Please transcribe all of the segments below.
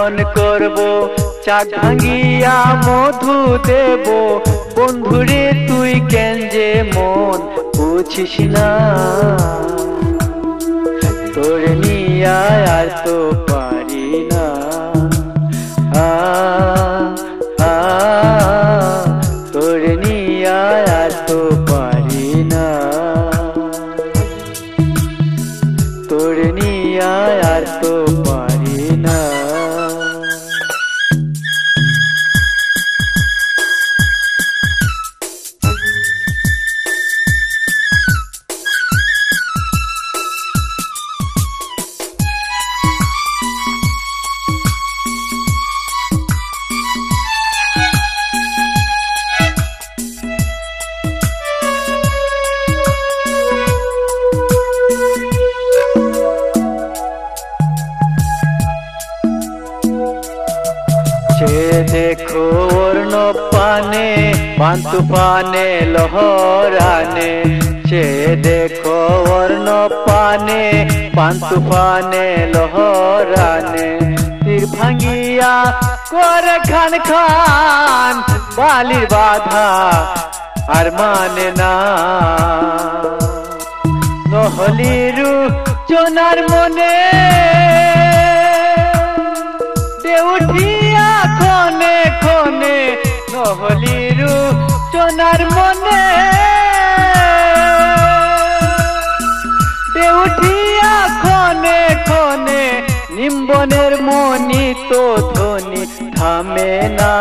বরণ করব, চাক ভাঙিয়া মধু দেব। বন্ধুরে তুই কেন যে মন বুঝিস না, তোর নিয়া আর তো পারি না। তোর নিয়া আর তো পারি না, তোর নিয়া আর তো পারি না। देखो वर्ण पाने बान तूफाने लहराने, चे देखो वर्ण पाने बान तूफाने लहराने। तीर भांगिया कर खान खान बालिर बाधा आर माने ना, নহলিরু জনার মনে উঠিয়া খনে খনে। নহলিরু জনার মনে উঠিয়া খনে খনে। নিম্বনের মনি তো ধ্বনি থামে না,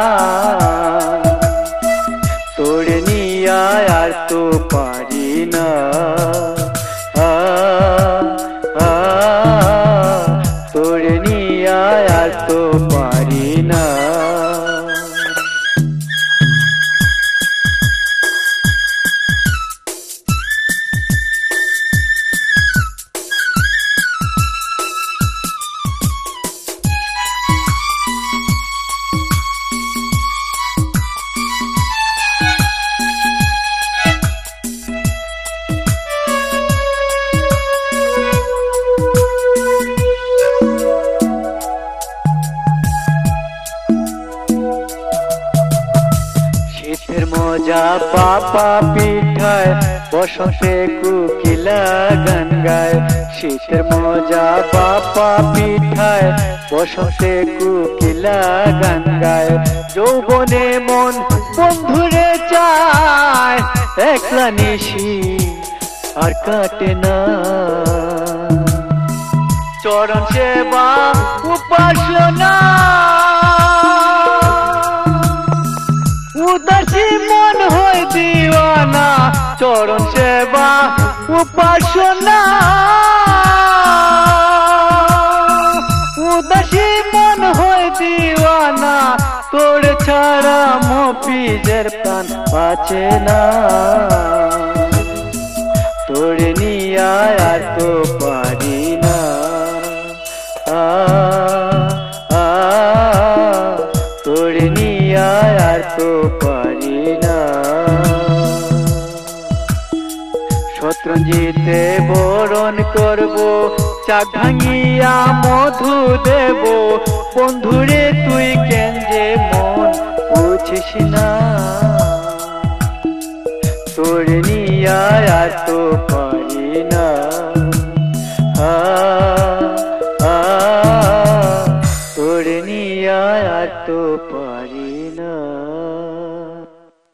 তোর নিয়া আর তো পারি না। তোর নিয়া আর তো পারি না। শীতের মজা পাপা পিঠায়, বসন্তে কুকিলা গান গায়। শীতের মজা পাপা পিঠায়, বসন্তে কুকিলা গান গায়। যৌবনে মন বন্ধুরে চায়, একলা নিশি আর কাটে না। চরণ সেবা উপাসনা, উদাসী মন হয় দিওয়ানা। চরণ সেবা উপাসনা, উদাসী মন হয় দিওয়ানা। তোর ছাড়া মফিজের প্রাণ বাঁচে না, তোর নিয়া আর তো পারি না। তোর নিয়া আর তো পারি না। শত্রুঞ্জিতে বরণ করব, চাক ভাঙিয়া মধু দেব। বন্ধুরে তুই কেন যে মন বুঝিস না, তোর নিয়া আর তো পারি না।